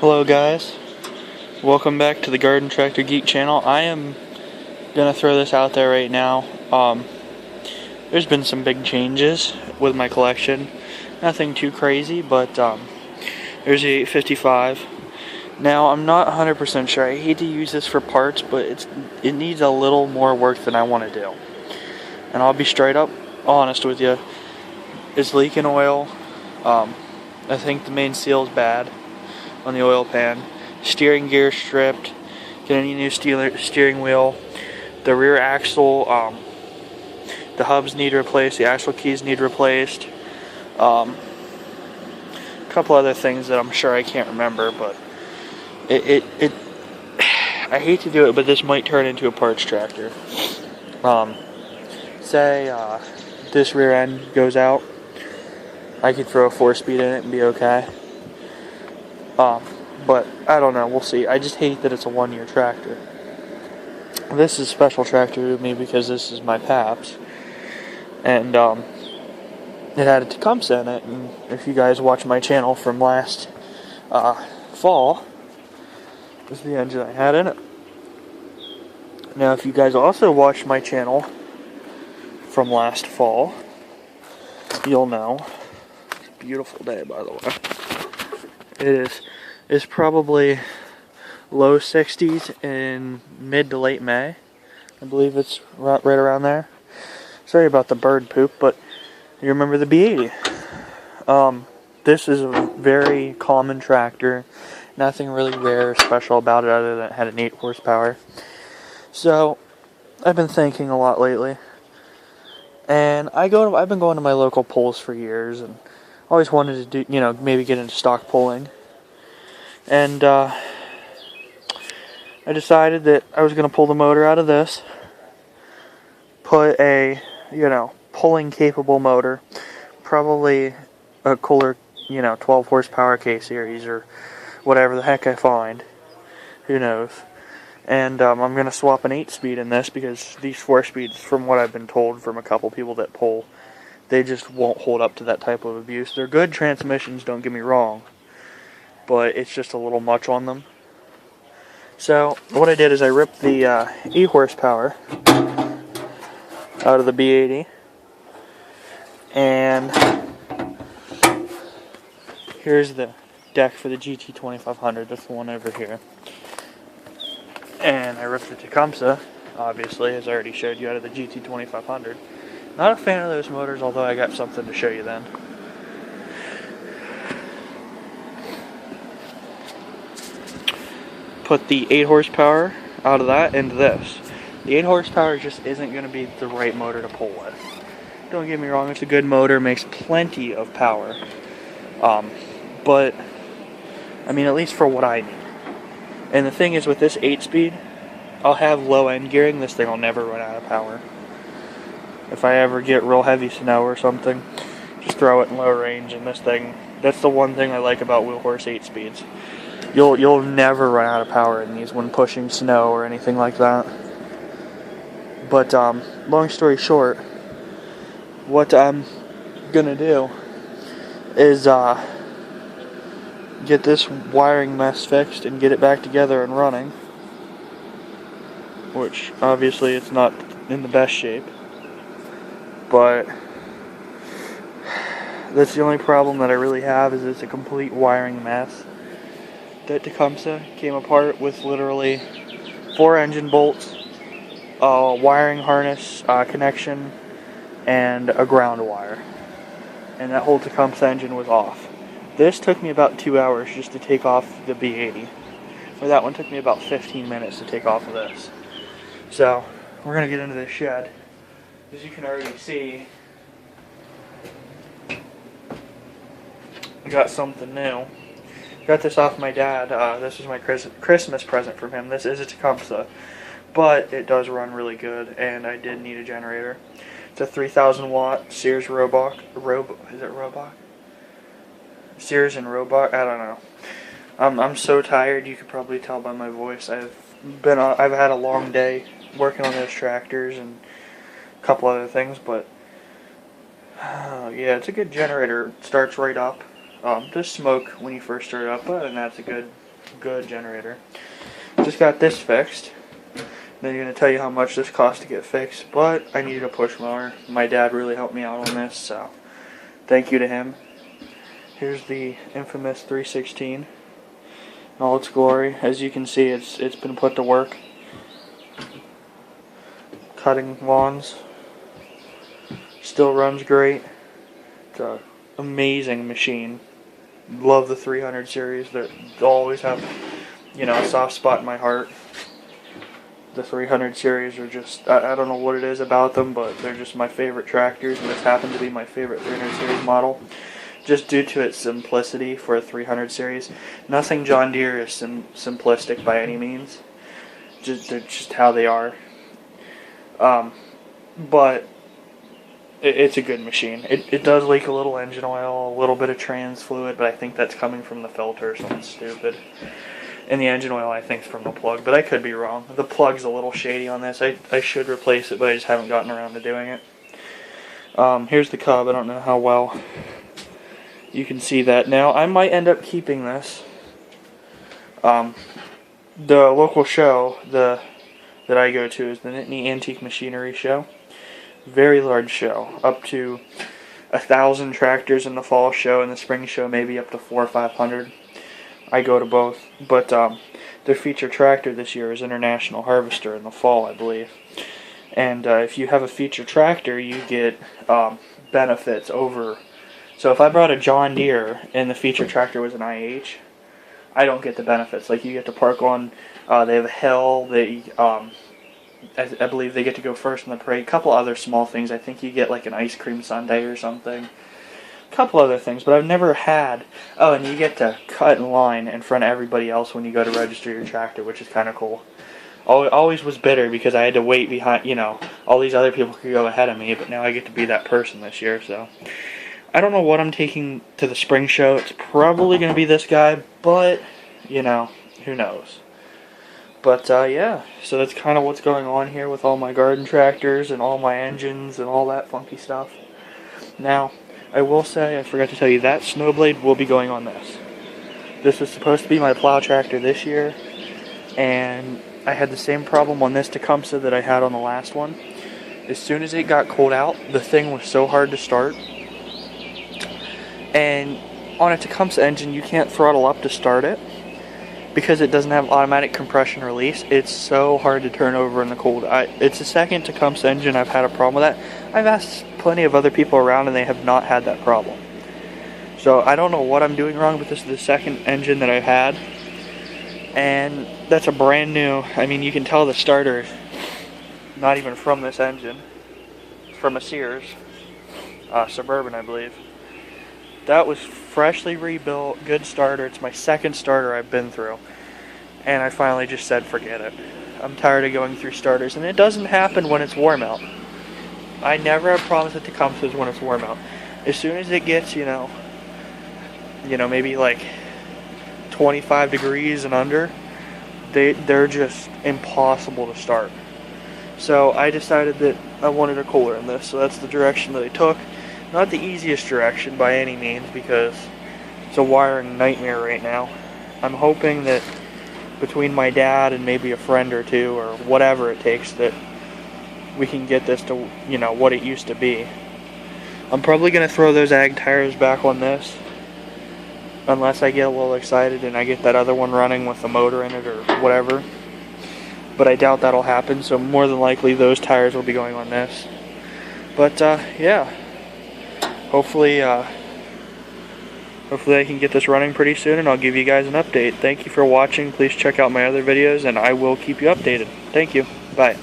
Hello guys, welcome back to the Garden Tractor Geek channel. I am gonna throw this out there right now. There's been some big changes with my collection. Nothing too crazy, but there's the 855. Now I'm not 100% sure. I hate to use this for parts, but it needs a little more work than I want to do. And I'll be straight up honest with you. It's leaking oil. I think the main seal is bad on the oil pan. Steering gear stripped. Get any new steering wheel. The rear axle, the hubs need replaced. The axle keys need replaced. A couple other things that I'm sure I can't remember, but I hate to do it, but this might turn into a parts tractor. Say this rear end goes out, I could throw a 4-speed in it and be okay. But I don't know, we'll see. I just hate that it's a 1-year tractor. This is a special tractor to me because this is my Paps. And it had a Tecumseh in it, and if you guys watch my channel from last fall, this is the engine I had in it. Now if you guys also watched my channel from last fall, you'll know. It's a beautiful day, by the way. It's probably low 60s in mid to late May. I believe it's right around there. Sorry about the bird poop, but you remember the B80. This is a very common tractor. Nothing really rare or special about it other than it had an 8 horsepower. So, I've been thinking a lot lately. And I've been going to my local pulls for years and always wanted to do, maybe get into stock pulling. And I decided that I was going to pull the motor out of this, put a, pulling capable motor, probably a Kohler, 12 horsepower K-Series or whatever the heck I find, who knows. And I'm going to swap an 8-speed in this because these 4-speeds, from what I've been told from a couple people that pull, they just won't hold up to that type of abuse. They're good transmissions, don't get me wrong, but it's just a little much on them. So what I did is I ripped the 8 horsepower out of the B80, and here's the deck for the GT2500. That's the one over here. And I ripped the Tecumseh, obviously, as I already showed you, out of the GT2500. Not a fan of those motors, although I got something to show you then. Put the 8 horsepower out of that into this. The 8 horsepower just isn't going to be the right motor to pull with. Don't get me wrong, it's a good motor, makes plenty of power. But, at least for what I need. And the thing is, with this 8-speed, I'll have low end gearing. This thing will never run out of power. If I ever get real heavy snow or something, just throw it in low range, and this thing, that's the one thing I like about Wheel Horse 8-speeds. You'll never run out of power in these when pushing snow or anything like that. But long story short, what I'm gonna do is get this wiring mess fixed and get it back together and running, which obviously it's not in the best shape, but that's the only problem that I really have, is it's a complete wiring mess. That Tecumseh came apart with literally 4 engine bolts, a wiring harness connection, and a ground wire, and that whole Tecumseh engine was off. This took me about 2 hours just to take off the B80. Or that one took me about 15 minutes to take off of this. So, we're going to get into this shed. As you can already see, I got something new. Got this off my dad. This was my Christmas present from him. This is a Tecumseh, but it does run really good, and I did need a generator. It's a 3,000 watt Sears Roebuck. Is it Roebuck? Sears and Roebuck, I don't know. I'm so tired, you could probably tell by my voice. I've had a long day working on those tractors and a couple other things, but Yeah, it's a good generator. It starts right up. Does smoke when you first start it up, but and that's a good good generator. Just got this fixed. Then you're going to tell you how much this cost to get fixed, but I needed a push mower. My dad really helped me out on this, so thank you to him. Here's the infamous 316 in all its glory. As you can see, it's been put to work cutting lawns. Still runs great. It's an amazing machine. Love the 300 series. They'll always have, you know, a soft spot in my heart. The 300 series are just, I don't know what it is about them, but they're just my favorite tractors, and this happened to be my favorite 300 series model, just due to its simplicity for a 300 series. Nothing John Deere is simplistic by any means. They're just how they are. But it's a good machine. It does leak a little engine oil, a little bit of trans fluid, but I think that's coming from the filter or something stupid. And the engine oil, I think, is from the plug, but I could be wrong. The plug's a little shady on this. I should replace it, but I just haven't gotten around to doing it. Here's the cub. I don't know how well you can see that. Now, I might end up keeping this. The local show that I go to is the Nittany Antique Machinery Show. Very large show. Up to 1,000 tractors in the fall show, and the spring show maybe up to 400 or 500. I go to both, but their feature tractor this year is International Harvester in the fall, I believe. And if you have a feature tractor, you get benefits over. So if I brought a John Deere and the feature tractor was an IH, I don't get the benefits. Like, you get to park on, they have a hill, I believe they get to go first in the parade. A couple other small things. I think you get like an ice cream sundae or something. Couple other things, but I've never had. Oh, and you get to cut in line in front of everybody else when you go to register your tractor, which is kind of cool. Always was bitter because I had to wait behind, you know, all these other people could go ahead of me, but now I get to be that person this year, so. I don't know what I'm taking to the spring show. It's probably going to be this guy, but, you know, who knows. But, yeah, so that's kind of what's going on here with all my garden tractors and all my engines and all that funky stuff. Now, I will say, I forgot to tell you, that Snowblade will be going on this. This was supposed to be my plow tractor this year, and I had the same problem on this Tecumseh that I had on the last one. As soon as it got cold out, the thing was so hard to start. And on a Tecumseh engine, you can't throttle up to start it, because it doesn't have automatic compression release. It's so hard to turn over in the cold. It's the second Tecumseh engine I've had a problem with that. I've asked plenty of other people around and they have not had that problem. So I don't know what I'm doing wrong, but this is the second engine that I've had. And that's a brand new, I mean, you can tell the starter is not even from this engine. It's from a Sears Suburban, I believe. That was freshly rebuilt, good starter. It's my second starter I've been through. And I finally just said, forget it. I'm tired of going through starters. And it doesn't happen when it's warm out. I never have problems with Tecumsehs when it's warm out. As soon as it gets, you know, maybe like 25 degrees and under, they're just impossible to start. So I decided that I wanted a cooler in this. So that's the direction that I took. Not the easiest direction by any means, because it's a wiring nightmare right now. I'm hoping that between my dad and maybe a friend or two, or whatever it takes, that we can get this to, you know, what it used to be. I'm probably going to throw those ag tires back on this, unless I get a little excited and I get that other one running with the motor in it or whatever. But I doubt that'll happen, so more than likely those tires will be going on this. But, yeah. Hopefully I can get this running pretty soon, and I'll give you guys an update. Thank you for watching. Please check out my other videos, and I will keep you updated. Thank you. Bye.